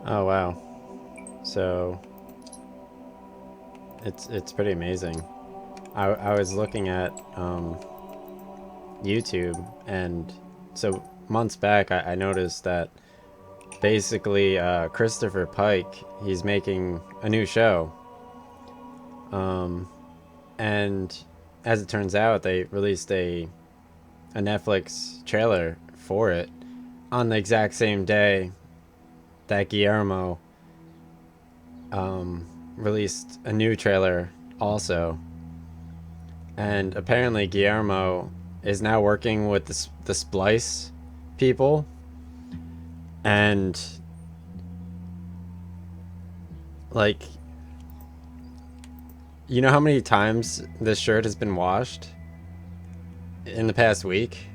Oh wow. So it's pretty amazing. I was looking at YouTube, and so months back I noticed that basically Christopher Pike, he's making a new show. And as it turns out, they released a Netflix trailer for it on the exact same day that Guillermo released a new trailer also. And apparently Guillermo is now working with the Splice people, and like, you know how many times this shirt has been washed in the past week?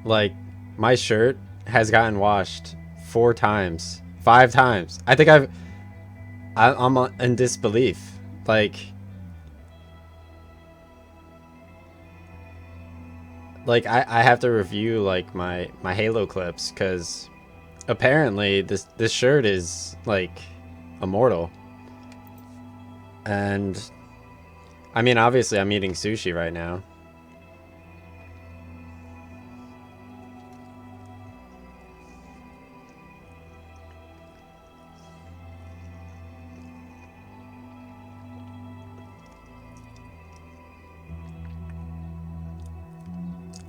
Like, my shirt has gotten washed 4 times, 5 times. I'm in disbelief. Like I have to review like my Halo clips, because apparently this shirt is like immortal. And I mean, obviously I'm eating sushi right now.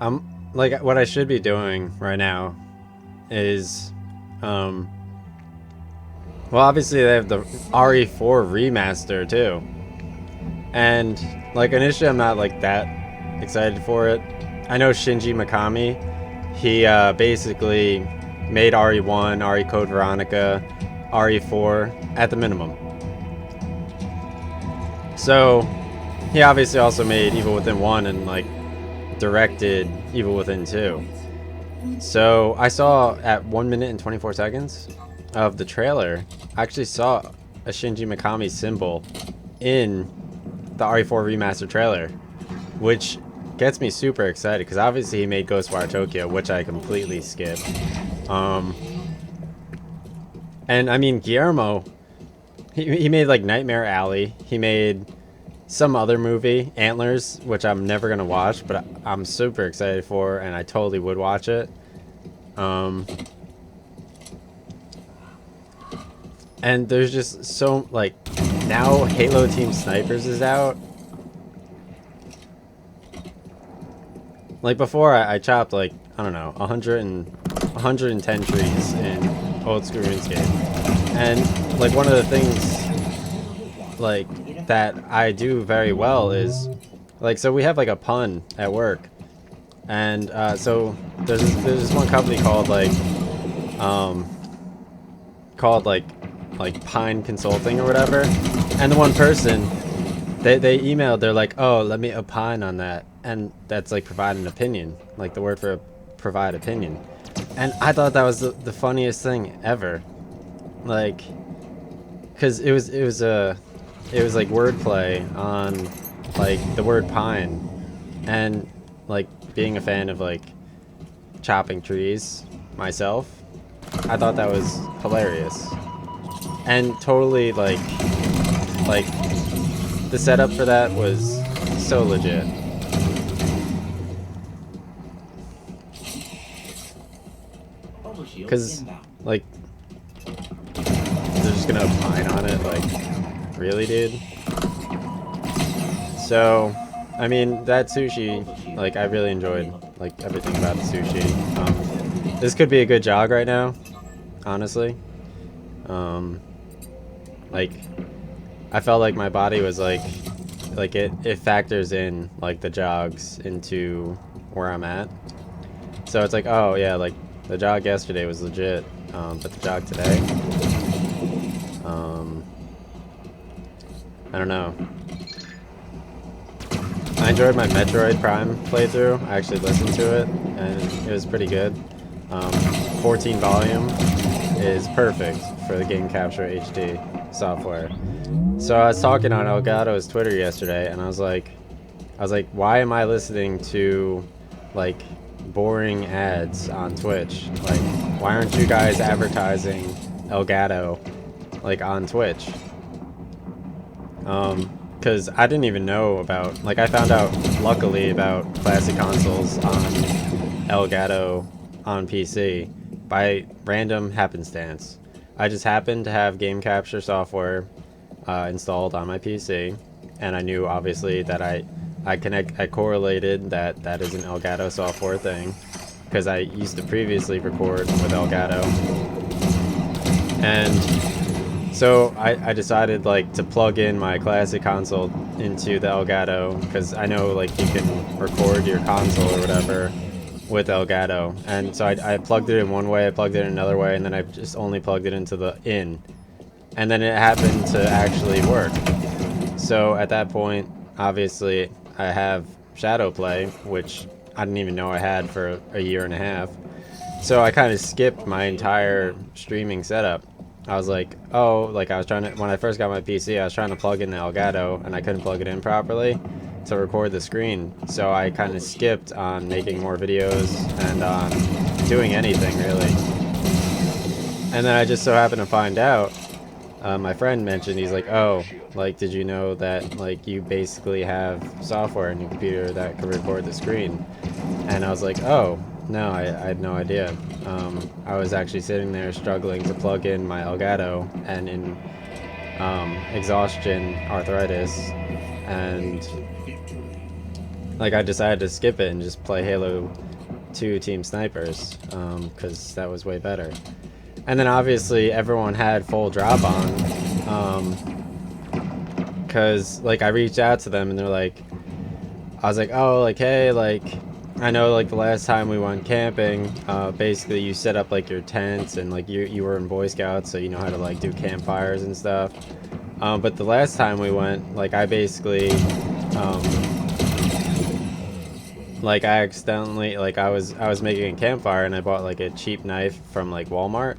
I'm like, what I should be doing right now is um well, obviously they have the RE4 remaster too. And like, initially I'm not like that excited for it. I know Shinji Mikami, he basically made RE1, RE Code Veronica, RE4 at the minimum. So he obviously also made Evil Within 1 and like directed Evil Within 2. So I saw at 1 minute and 24 seconds of the trailer, I actually saw a Shinji Mikami symbol in the RE4 remaster trailer, which gets me super excited because obviously he made Ghostwire Tokyo, which I completely skipped. And I mean, Guillermo, he made like Nightmare Alley. He made some other movie, Antlers, which I'm never gonna watch, but I'm super excited for, and I totally would watch it. And there's just so, like, now Halo Team Snipers is out. Like, before I chopped like, I don't know, 110 trees in old school RuneScape. And like, one of the things like that I do very well is like, so we have like a pun at work, and so there's this one company called like Pine Consulting or whatever, and the one person, they emailed, they're like, oh, let me opine on that, and that's like provide an opinion, like the word for provide opinion. And I thought that was the funniest thing ever, like, because it was like wordplay on like the word pine, and like, being a fan of like chopping trees myself, I thought that was hilarious, and totally like the setup for that was so legit. Cause like, they're just gonna opine on it, like, really, dude? So, I mean, that sushi, like, I really enjoyed like everything about the sushi. This could be a good jog right now, honestly. Um, like, I felt like my body was like it factors in like the jogs into where I'm at. So it's like, oh yeah, like the jog yesterday was legit, but the jog today, um, I don't know. I enjoyed my Metroid Prime playthrough. I actually listened to it, and it was pretty good. 14 volume is perfect for the Game Capture HD software. So I was talking on Elgato's Twitter yesterday, and I was like, why am I listening to like boring ads on Twitch? Like, why aren't you guys advertising Elgato like on Twitch? Because I didn't even know about, like, I found out luckily about Classic Consoles on Elgato on PC by random happenstance. I just happened to have game capture software installed on my PC, and I knew obviously that I correlated that that is an Elgato software thing, because I used to previously record with Elgato. And so I decided like to plug in my Classic console into the Elgato, because I know like you can record your console or whatever with Elgato. And so I plugged it in one way, I plugged it in another way, and then I just only plugged it into the in. And then it happened to actually work. So at that point, obviously, I have Shadowplay, which I didn't even know I had for a year and a half. So I kind of skipped my entire streaming setup. I was like, oh, like I was trying to, when I first got my PC, I was trying to plug in the Elgato, and I couldn't plug it in properly to record the screen. So I kind of skipped on making more videos and on doing anything, really. And then I just so happened to find out, my friend mentioned, he's like, oh, like, did you know that, like, you basically have software in your computer that can record the screen? And I was like, oh, no, I had no idea. I was actually sitting there struggling to plug in my Elgato and in exhaustion arthritis, and like I decided to skip it and just play Halo 2 Team Snipers, because that was way better. And then obviously everyone had full drop on, because like I reached out to them and they're like, I was like, oh, like, hey, like, I know like the last time we went camping, basically you set up like your tents, and like you were in Boy Scouts, so you know how to like do campfires and stuff. But the last time we went, like I basically, like I accidentally, like I was making a campfire and I bought like a cheap knife from like Walmart,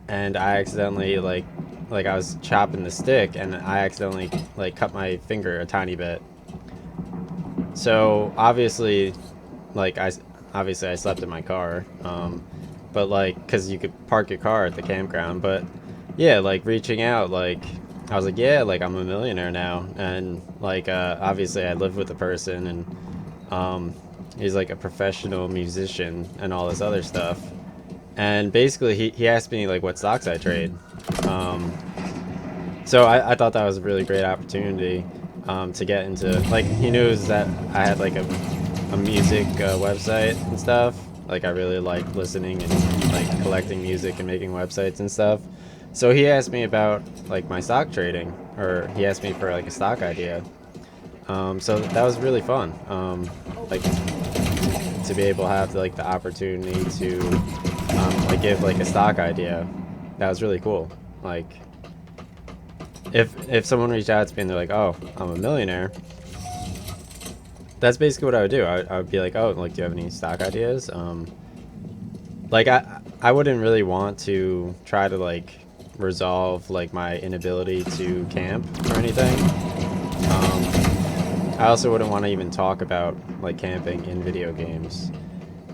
and I accidentally like I was chopping the stick and I accidentally like cut my finger a tiny bit. So obviously, like I slept in my car, but like, cause you could park your car at the campground. But yeah, like reaching out, like I was like, yeah, like I'm a millionaire now, and like obviously I lived with the person, and he's like a professional musician and all this other stuff. And basically he asked me like what stocks I trade. So I thought that was a really great opportunity to get into, like, he knows that I had like a music website and stuff. Like I really like listening and like collecting music and making websites and stuff. So he asked me about like my stock trading, or he asked me for like a stock idea. So that was really fun. Like to be able to have like the opportunity to like give like a stock idea. That was really cool. Like if someone reached out to me and they're like, oh, I'm a millionaire, that's basically what I would do. I would be like, oh, like, do you have any stock ideas? Like I wouldn't really want to try to like resolve like my inability to camp or anything. I also wouldn't want to even talk about like camping in video games.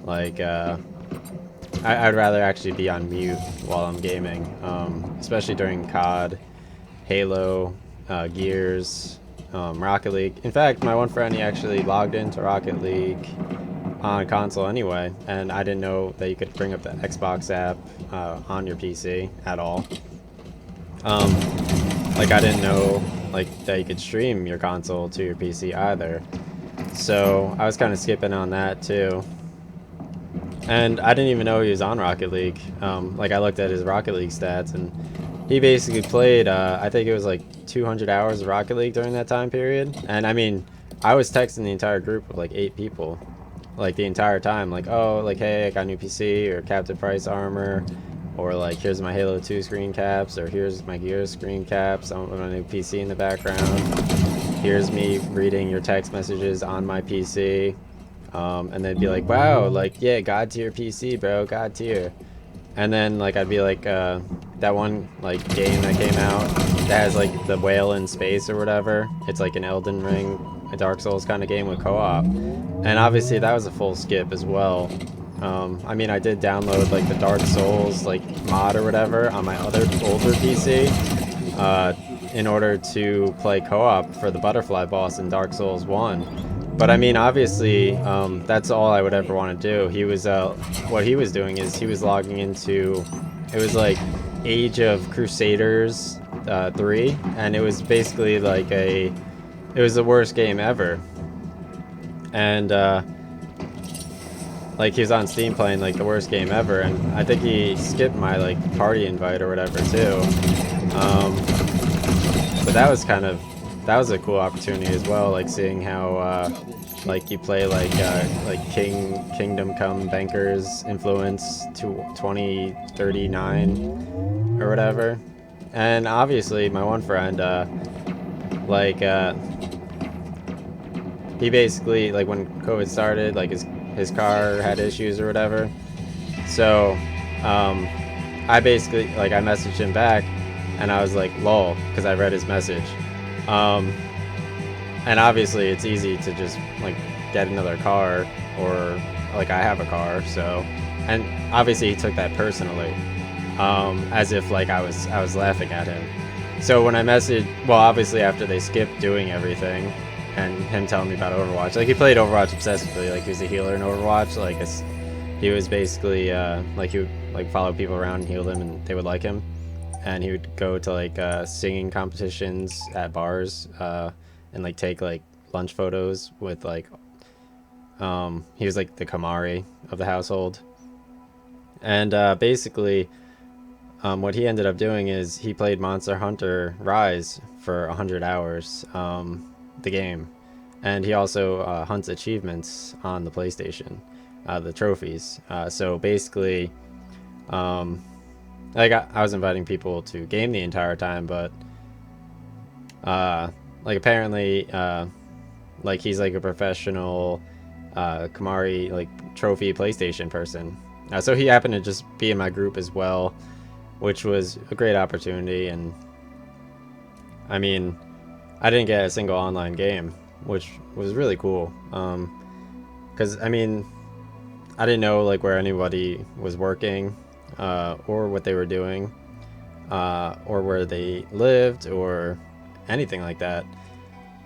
Like I'd rather actually be on mute while I'm gaming, especially during COD, Halo, Gears, Rocket League. In fact, my one friend, he actually logged into Rocket League on console anyway, and I didn't know that you could bring up the Xbox app on your PC at all. Like I didn't know like that you could stream your console to your PC either. So I was kind of skipping on that too. And I didn't even know he was on Rocket League. Like I looked at his Rocket League stats, and he basically played, I think it was like 200 hours of Rocket League during that time period. And I mean, I was texting the entire group of like 8 people, like the entire time, like, oh, like, hey, I got a new PC, or Captain Price armor, or like, here's my Halo 2 screen caps, or here's my Gears screen caps on my new PC in the background. Here's me reading your text messages on my PC. And they'd be like, wow, like, yeah, God tier PC, bro, God tier. And then like I'd be like, that one like game that came out that has like the whale in space or whatever. It's like an Elden Ring, a Dark Souls kind of game with co-op. And obviously that was a full skip as well. I mean, I did download like the Dark Souls like mod or whatever on my other older PC in order to play co-op for the butterfly boss in Dark Souls 1. But I mean, obviously, that's all I would ever want to do. He was, what he was doing is he was logging into, it was like Age of Crusaders 3, and it was basically like it was the worst game ever. And, like, he was on Steam playing, like, the worst game ever, and I think he skipped my, like, party invite or whatever, too. But that was that was a cool opportunity as well, like, seeing how, like, you play, like Kingdom Come Bankers Influence to 2039 or whatever. And obviously, my one friend, he basically, like, when COVID started, like, his car had issues or whatever. So, I basically, like, I messaged him back, and I was like, lol, because I read his message. And obviously, it's easy to just, like, get another car, or, like, I have a car, so. And obviously, he took that personally, as if, like, I was laughing at him. So when I messaged, well, obviously, after they skipped doing everything, and him telling me about Overwatch. Like, he played Overwatch obsessively, like, he was a healer in Overwatch, like, he was basically, like, he would, like, follow people around and heal them, and they would like him. And he would go to, like, singing competitions at bars, and, like, take, like, lunch photos with, like, he was, like, the Kamari of the household. And, basically, what he ended up doing is he played Monster Hunter Rise for 100 hours, the game, and he also hunts achievements on the PlayStation, the trophies. So basically, like, I was inviting people to game the entire time, but like, apparently, like, he's like a professional Kamari, like, trophy PlayStation person. So he happened to just be in my group as well, which was a great opportunity. And I mean, I didn't get a single online game, which was really cool. Because, I mean, I didn't know, like, where anybody was working, or what they were doing, or where they lived, or anything like that.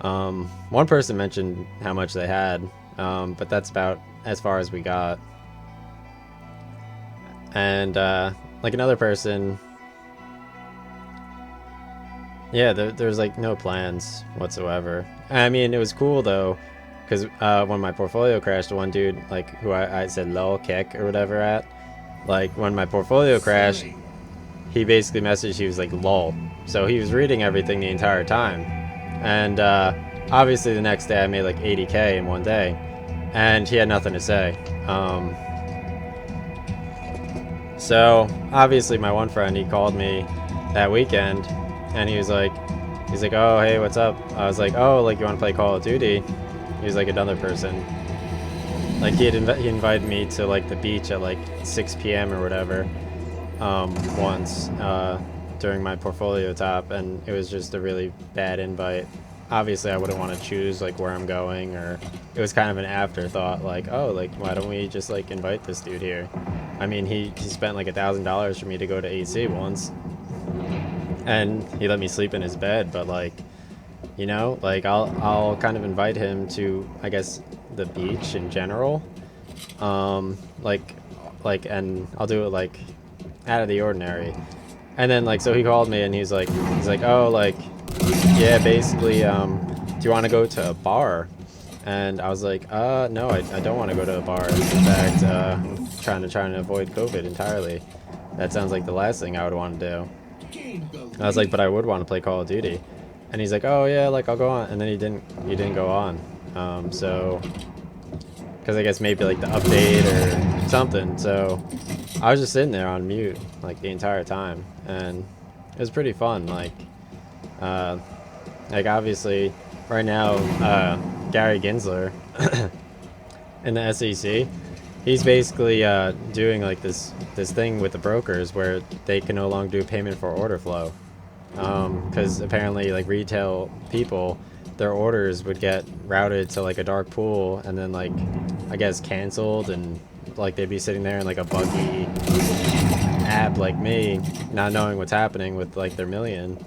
One person mentioned how much they had, but that's about as far as we got. And, like, another person, yeah, there's, like, no plans whatsoever. I mean, it was cool, though, because when my portfolio crashed, one dude, like, who I said lol kick or whatever at, like, when my portfolio crashed, he basically messaged, he was like, lol. So he was reading everything the entire time. And obviously the next day I made like 80K in one day, and he had nothing to say. So obviously my one friend, he called me that weekend, and he's like, oh, hey, what's up? I was like, oh, like, you want to play Call of Duty? He was like, another person. Like, he invited me to, like, the beach at like 6 p.m. or whatever, once, during my portfolio top, and it was just a really bad invite. Obviously I wouldn't want to choose, like, where I'm going, or it was kind of an afterthought, like, oh, like, why don't we just, like, invite this dude here? I mean, he spent like $1,000 for me to go to AC once, and he let me sleep in his bed. But, like, you know, like, I'll kind of invite him to, I guess, the beach in general, like, and I'll do it, like, out of the ordinary. And then, like, so he called me, and he's like, oh, like, yeah, basically, do you want to go to a bar? And I was like, no, I don't want to go to a bar. In fact, I'm trying to avoid COVID entirely. That sounds like the last thing I would want to do. I was like, but I would want to play Call of Duty. And he's like, oh yeah, like, I'll go on. And then he didn't go on. So, because I guess maybe, like, the update or something. So I was just sitting there on mute, like, the entire time, and it was pretty fun. Like obviously right now, Gary Gensler in the SEC, he's basically doing, like, this thing with the brokers where they can no longer do payment for order flow, because apparently, like, retail people, their orders would get routed to, like, a dark pool, and then, like, I guess canceled, and like they'd be sitting there in like a buggy app like me, not knowing what's happening with like their million.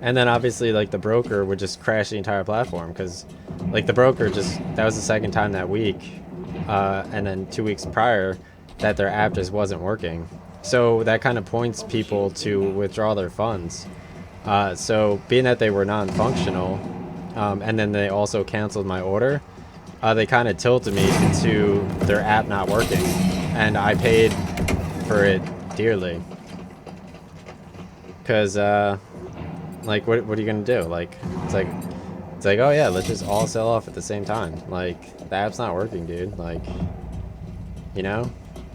And then obviously like the broker would just crash the entire platform because like the broker just, that was the second time that week, and then 2 weeks prior that their app just wasn't working. So that kind of points people to withdraw their funds. So being that they were non-functional, and then they also canceled my order, they kind of tilted me into their app not working, and I paid for it dearly. Cause like what are you gonna do? Like it's like oh yeah, let's just all sell off at the same time. Like the app's not working, dude. Like, you know,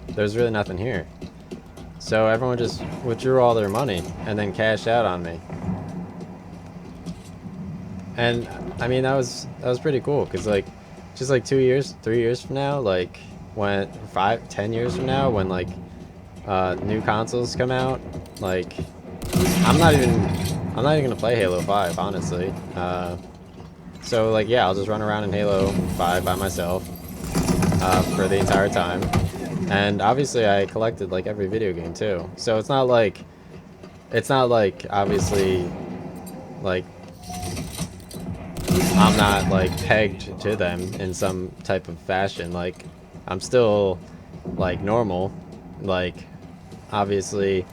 there's really nothing here. So everyone just withdrew all their money and then cashed out on me. And I mean that was pretty cool because like just like 2 years, 3 years from now, like when 5, 10 years from now, when like new consoles come out, like I'm not even gonna play Halo 5, honestly. So like yeah, I'll just run around in Halo 5 by myself for the entire time. And obviously I collected like every video game too. So it's not like obviously like I'm not like pegged to them in some type of fashion. Like I'm still like normal. Like obviously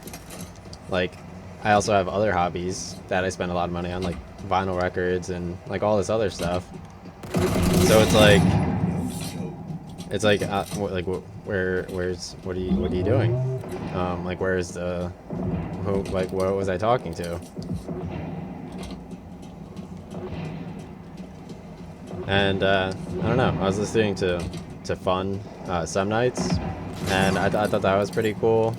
like I also have other hobbies that I spend a lot of money on, like vinyl records and like all this other stuff. So it's like what are you doing? Like where's the who, like what was I talking to? And I don't know, I was listening to Fun some nights, and I thought that was pretty cool.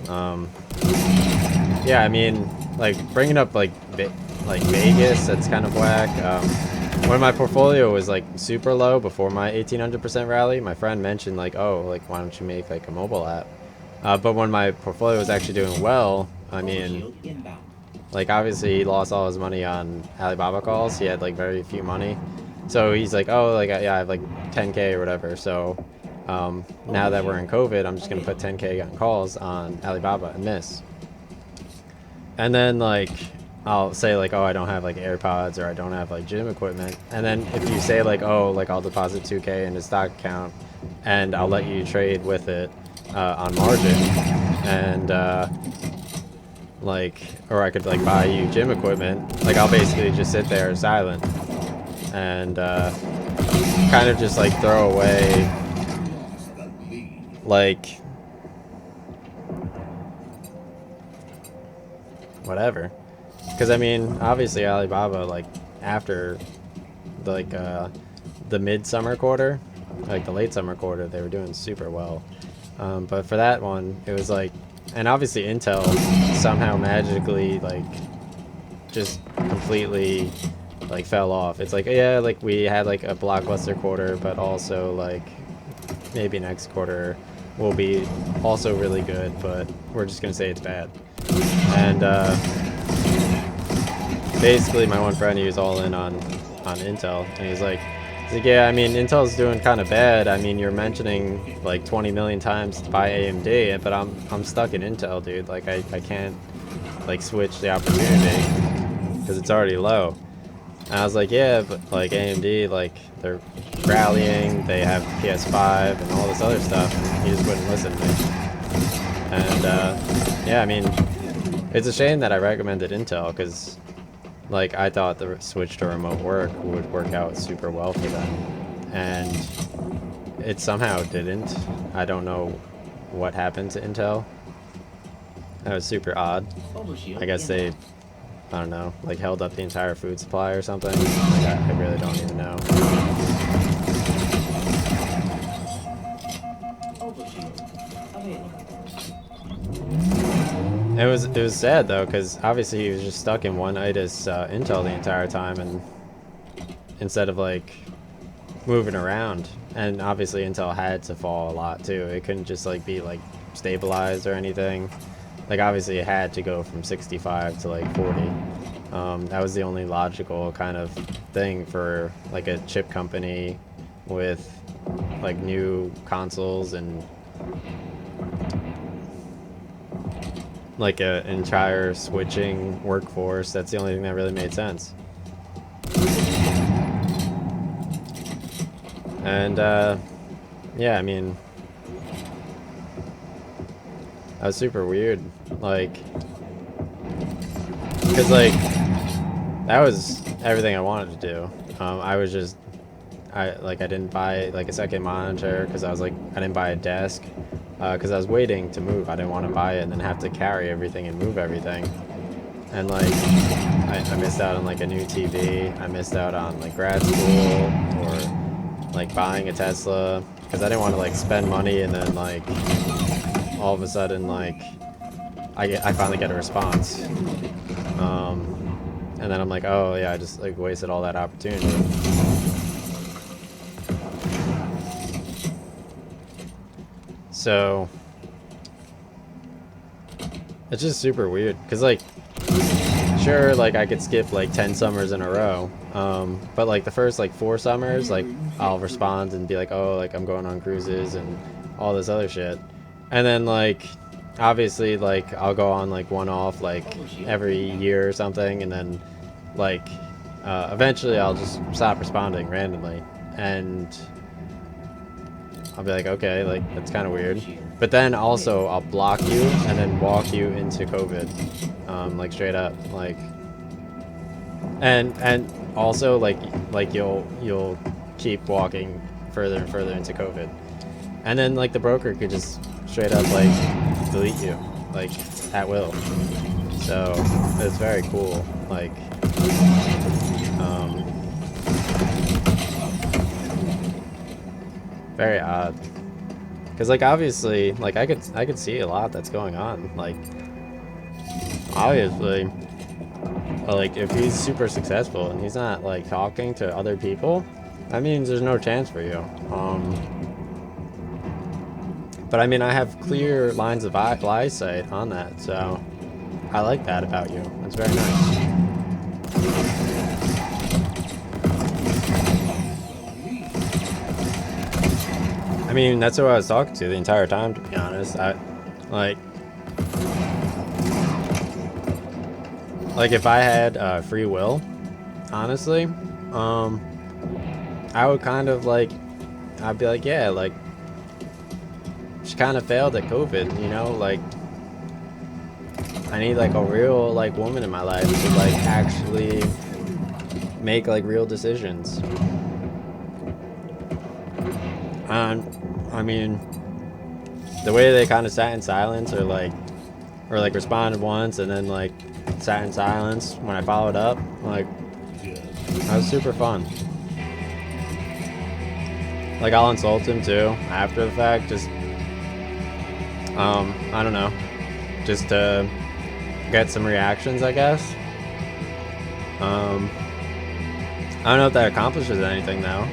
Yeah, I mean, like bringing up like Vegas, that's kind of whack. When my portfolio was like super low before my 1800% rally, my friend mentioned like, oh, like why don't you make like a mobile app? But when my portfolio was actually doing well, I mean, like obviously he lost all his money on Alibaba calls. He had like very few money, so he's like, oh, like yeah, I have like 10K or whatever. So now that we're in COVID, I'm just gonna put 10K on calls on Alibaba and miss. And then like I'll say like, oh, I don't have like AirPods or I don't have like gym equipment. And then if you say like, oh, like I'll deposit 2K in a stock account and I'll let you trade with it on margin, and like, or I could like buy you gym equipment, like I'll basically just sit there silent and kind of just like throw away like whatever. Because I mean, obviously Alibaba, like after like the mid-summer quarter, like the late summer quarter, they were doing super well. But for that one, it was like, and obviously Intel somehow magically like just completely like fell off. It's like, yeah, like we had like a blockbuster quarter, but also like maybe next quarter will be also really good, but we're just gonna say it's bad. And basically my one friend, he was all in on Intel, and he's like, yeah, I mean, Intel's doing kind of bad. I mean, you're mentioning like 20 million times to buy AMD, but I'm stuck in Intel, dude. Like I can't like switch the opportunity because it's already low. And I was like, yeah, but like AMD, like they're rallying, they have PS5 and all this other stuff, and he just wouldn't listen to me. And yeah, I mean, it's a shame that I recommended Intel because like I thought the switch to remote work would work out super well for them, and it somehow didn't. I don't know what happened to Intel. That was super odd. I guess they, I don't know, like held up the entire food supply or something. Like, I really don't even know. It was sad though, because obviously he was just stuck in one ITIS Intel the entire time, and instead of like moving around, and obviously Intel had to fall a lot too. It couldn't just like be like stabilized or anything. Like obviously it had to go from 65 to like 40. That was the only logical kind of thing for like a chip company with like new consoles and like an entire switching workforce. That's the only thing that really made sense. And yeah, I mean, that was super weird, like, because like that was everything I wanted to do. I was just I didn't buy like a second monitor because I was like, I didn't buy a desk because I was waiting to move. I didn't want to buy it and then have to carry everything and move everything. And like I missed out on like a new TV. I missed out on like grad school or like buying a Tesla because I didn't want to like spend money and then like all of a sudden like I finally get a response. And then I'm like, oh yeah, I just like wasted all that opportunity. So it's just super weird because like sure, like I could skip like 10 summers in a row, but like the first like 4 summers, like I'll respond and be like, oh, like I'm going on cruises and all this other shit. And then like obviously like I'll go on like one off like every year or something, and then like eventually I'll just stop responding randomly and I'll be like, okay, like that's kind of weird. But then also I'll block you and then walk you into COVID, like straight up, like, and also like you'll keep walking further and further into COVID, and then like the broker could just straight up like delete you like at will. So it's very cool, like, very odd. Because like obviously like I could see a lot that's going on, like obviously like if he's super successful and he's not like talking to other people, that means there's no chance for you. But I mean I have clear lines of eyesight on that, so I like that about you. It's very nice. I mean, that's who I was talking to the entire time, to be honest. Like if I had free will, honestly, I would kind of like, I'd be like, yeah, like, she kind of failed at COVID, you know, like, I need like a real like woman in my life to like actually make like real decisions. And I mean, the way they kind of sat in silence or like responded once and then like sat in silence when I followed up, like, that was super fun. Like I'll insult him too after the fact, just I don't know, just to get some reactions, I guess. I don't know if that accomplishes anything though.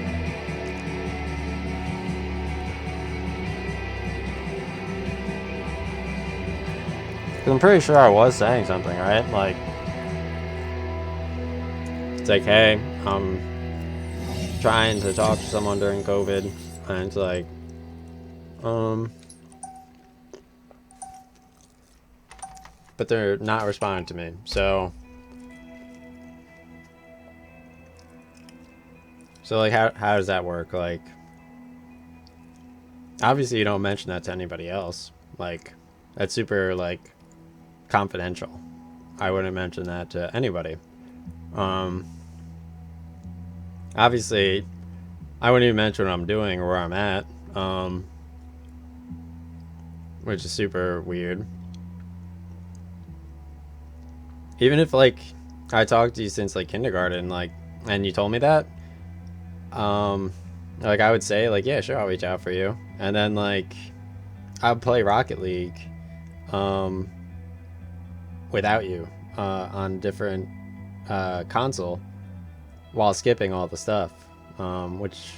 I'm pretty sure I was saying something, right? Like, it's like, hey, I'm trying to talk to someone during COVID, and it's like, but they're not responding to me, so like, how does that work? Like, obviously you don't mention that to anybody else, like, that's super, like, confidential. I wouldn't mention that to anybody. Obviously I wouldn't even mention what I'm doing or where I'm at, which is super weird. Even if like I talked to you since like kindergarten, like, and you told me that, like I would say like, yeah, sure, I'll reach out for you, and then like I would play Rocket League without you on different console while skipping all the stuff, which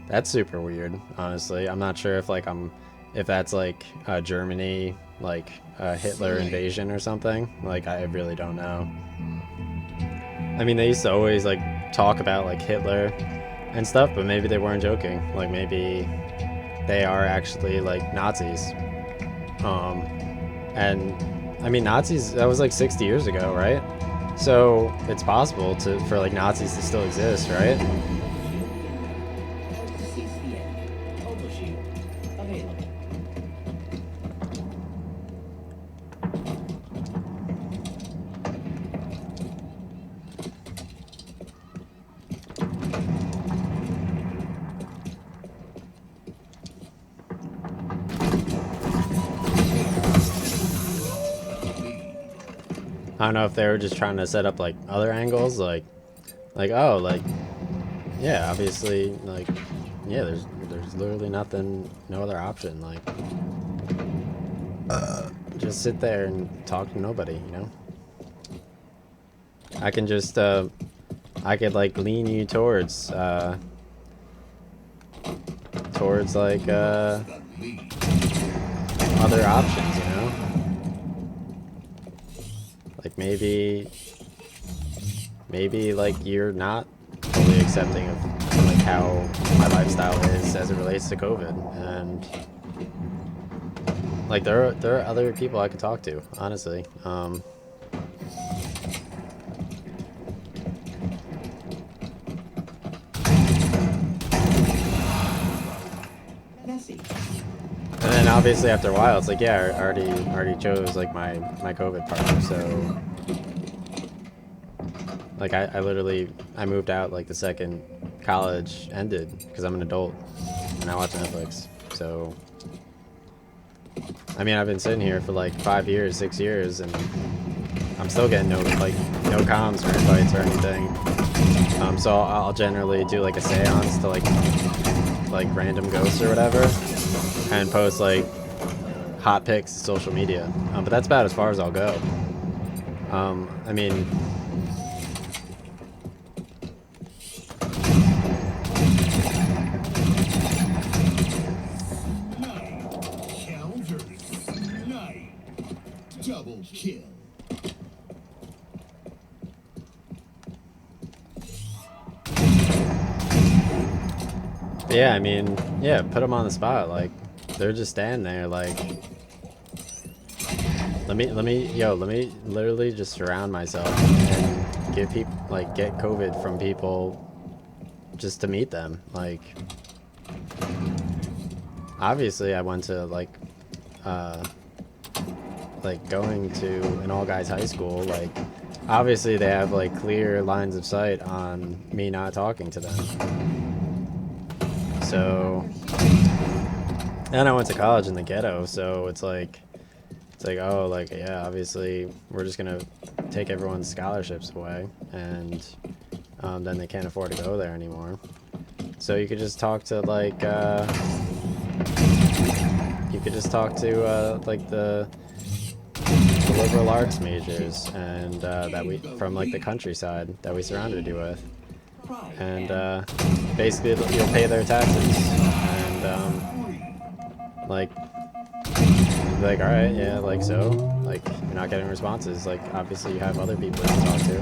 that's super weird, honestly. I'm not sure if like if that's like Germany, like a Hitler invasion or something. Like, I really don't know. I mean, they used to always like talk about like Hitler and stuff, but maybe they weren't joking. Like maybe they are actually like Nazis. And I mean Nazis, that was like 60 years ago, right? So it's possible for like Nazis to still exist, right? I don't know if they were just trying to set up like other angles, like oh, like yeah, obviously, like yeah, there's literally nothing, no other option, like just sit there and talk to nobody, you know. I can just I could like lean you towards like other options, you know. Like maybe like you're not fully accepting of like how my lifestyle is as it relates to COVID, and like there are other people I could talk to, honestly. And then obviously after a while, it's like, yeah, I already chose like my COVID partner, so like I literally I moved out like the second college ended because I'm an adult and I watch Netflix. So I mean, I've been sitting here for like 5 years, 6 years, and I'm still getting no comms or invites or anything. So I'll generally do like a seance to like random ghosts or whatever, and post like hot pics to social media. But that's about as far as I'll go. I mean, double kill. yeah, I mean, yeah, put them on the spot. Like, they're just standing there, like, let me literally just surround myself and give people, like, get COVID from people just to meet them. Like, obviously I went to, like going to an all-guys high school, like, obviously they have, like, clear lines of sight on me not talking to them. So, and I went to college in the ghetto, so it's like, oh, like, yeah, obviously we're just gonna take everyone's scholarships away, and then they can't afford to go there anymore. So you could just talk to, like, like the liberal arts majors, and that we from like the countryside that we surrounded you with, and basically you'll pay their taxes, and like all right, yeah, like, so like you're not getting responses, like obviously you have other people to talk to.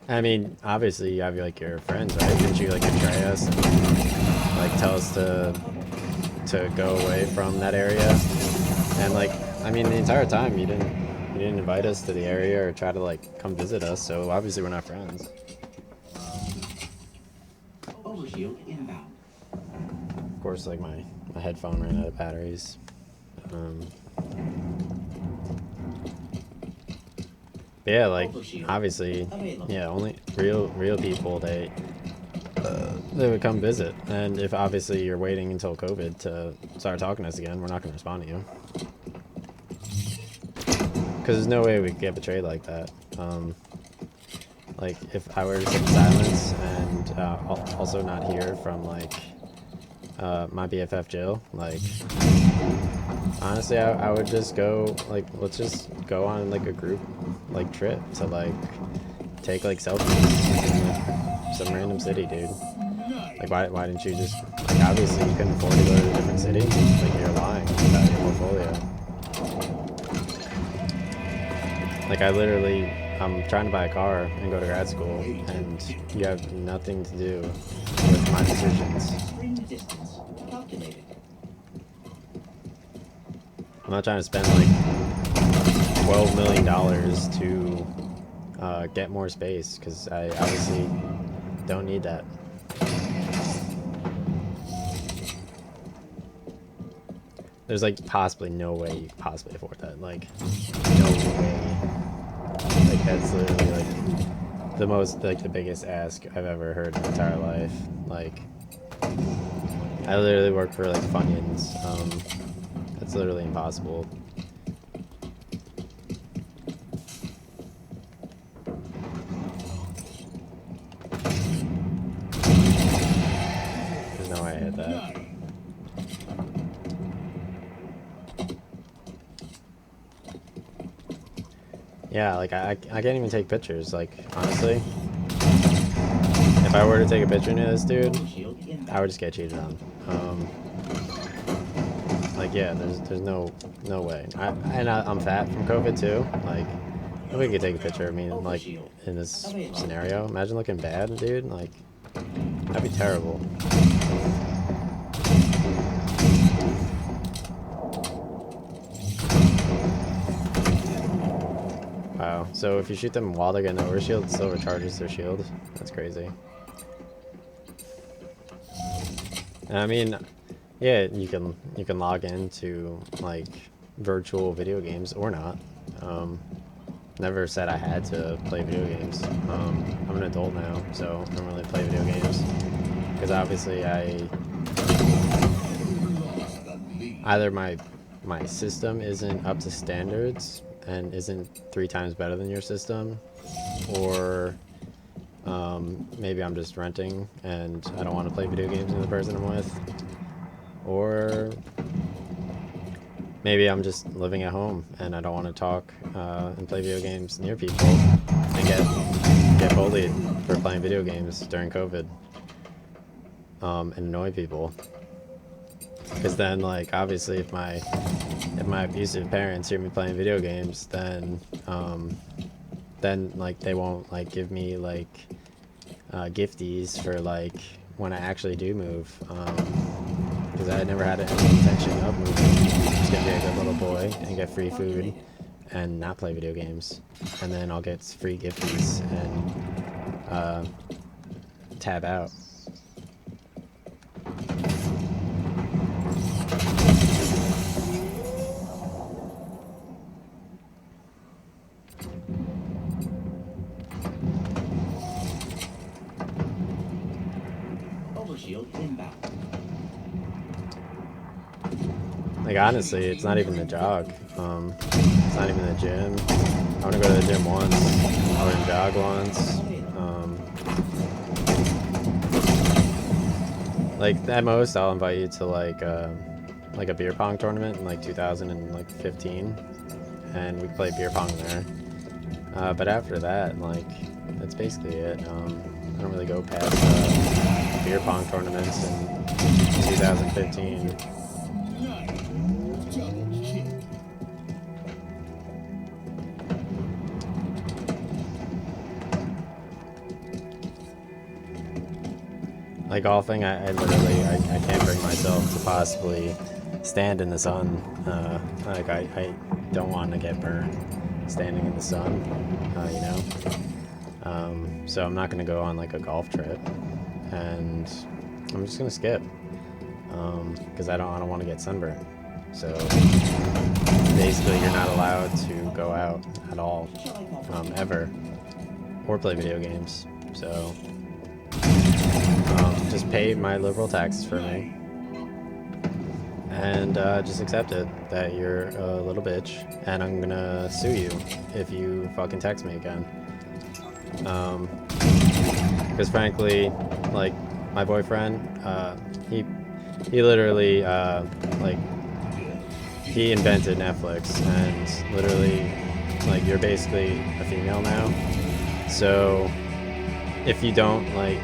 I mean, obviously you have like your friends, right? Didn't you like betray us and like tell us to go away from that area? And like, I mean, the entire time you didn't invite us to the area or try to like come visit us, so obviously we're not friends. Overshield inbound. Of course, like my headphone ran out of batteries. Yeah, like obviously, yeah, only real people, they would come visit. And if obviously you're waiting until COVID to start talking to us again, we're not going to respond to you, because there's no way we could get betrayed like that. Like, if I were to sit in silence and also not hear from like my BFF Jill, like, honestly, I would just go, like, let's just go on like a group like trip to like take like selfies in like, some random city, dude. Like, why didn't you just, like, obviously you couldn't afford to go to a different city, like, you're lying about your portfolio. Like, I literally I'm trying to buy a car and go to grad school, and you have nothing to do with my decisions. Bring the distance. Calculated. I'm not trying to spend like $12 million to get more space, because I obviously don't need that. There's like possibly no way you could possibly afford that. Like, no way. Like, that's literally like the most, like, the biggest ask I've ever heard in my entire life. Like, I literally work for like Funyuns. That's literally impossible. There's no way I hit that. Yeah, like I can't even take pictures. Like, honestly, if I were to take a picture near this dude, Overshield inbound. I would just get cheated on. Like, yeah, there's no way. I'm fat from COVID too. Like, nobody could take a picture of me like in this scenario. Imagine looking bad, dude. Like, that'd be terrible. Wow. So if you shoot them while they're getting the overshield, it still recharges their shield. That's crazy. And I mean, yeah, you can log into like virtual video games or not. Never said I had to play video games. I'm an adult now, so I don't really play video games because obviously either my system isn't up to standards and isn't 3 times better than your system, or maybe I'm just renting and I don't want to play video games with the person I'm with, or maybe I'm just living at home and I don't want to talk and play video games near people and get bullied for playing video games during COVID and annoy people. Because then, like, obviously, if my abusive parents hear me playing video games, then like they won't like give me like gifties for like when I actually do move. Because I never had any intention of moving. Just gonna be a good little boy and get free food and not play video games, and then I'll get free gifties and tab out. Overshield inbound. Like, honestly, it's not even the jog. It's not even the gym. I want to go to the gym once. I want to jog once. Like, at most, I'll invite you to like a beer pong tournament in like 2015, and we can play beer pong there. But after that, like, that's basically it. I don't really go past beer pong tournaments in 2015. Like, golfing, I literally I can't bring myself to possibly stand in the sun. Like, I don't want to get burned standing in the sun, you know? So I'm not going to go on like a golf trip, and I'm just going to skip, because I don't want to get sunburned. So basically, you're not allowed to go out at all, ever, or play video games. So just pay my liberal taxes for me, and just accept it that you're a little bitch, and I'm gonna sue you if you fucking text me again. Because frankly, like, my boyfriend, he literally like, he invented Netflix, and literally, like, you're basically a female now, so if you don't like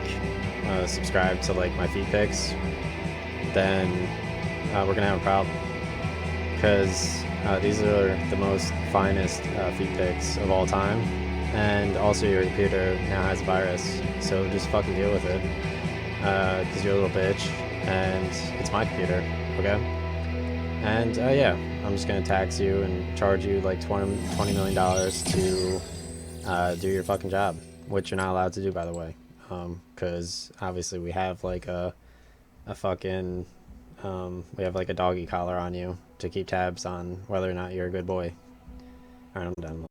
subscribe to like my feed pics, then we're gonna have a problem, because these are the most finest feed pics of all time, And also your computer now has a virus, so just fucking deal with it. Because you're a little bitch, and it's my computer, okay? And yeah, I'm just gonna tax you and charge you like $20 million to do your fucking job, which you're not allowed to do, by the way. Because obviously we have like a fucking, we have like a doggy collar on you to keep tabs on whether or not you're a good boy. Alright, I'm done.